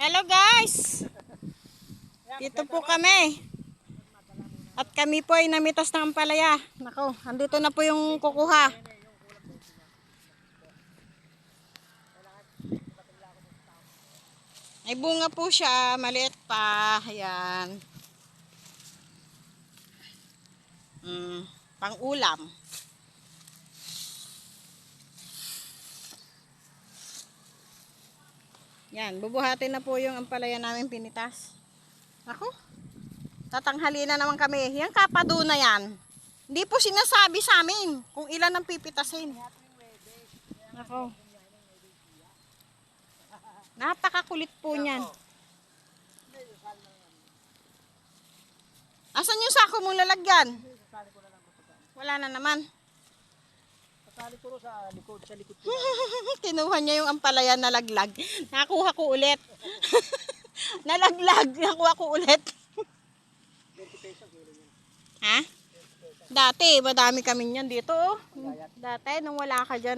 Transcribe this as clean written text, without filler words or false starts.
Hello guys! Dito po kami. At kami po ay namitas ng ampalaya. Nako, andito na po yung kukuha. May bunga po siya, maliit pa. Ayan. Pang ulam. Yan, bubuhatin na po yung ampalaya namin pinitas. Ako, tatanghali na naman kami. Yan kapado na yan. Hindi po sinasabi sa amin kung ilan ang pipitasin. Ako. Napakakulit po niyan. Asan yung sako mong lalagyan? Wala na naman. Kasali ko sa likod, Kinuha niya yung ampalaya na laglag. Nakuha ko ulit. Nalaglag. Nakuha ko ulit. 20 pesos kilo niyan. Ha? Dati, madami kami niyan dito. Oh. Dati, nung wala ka dyan.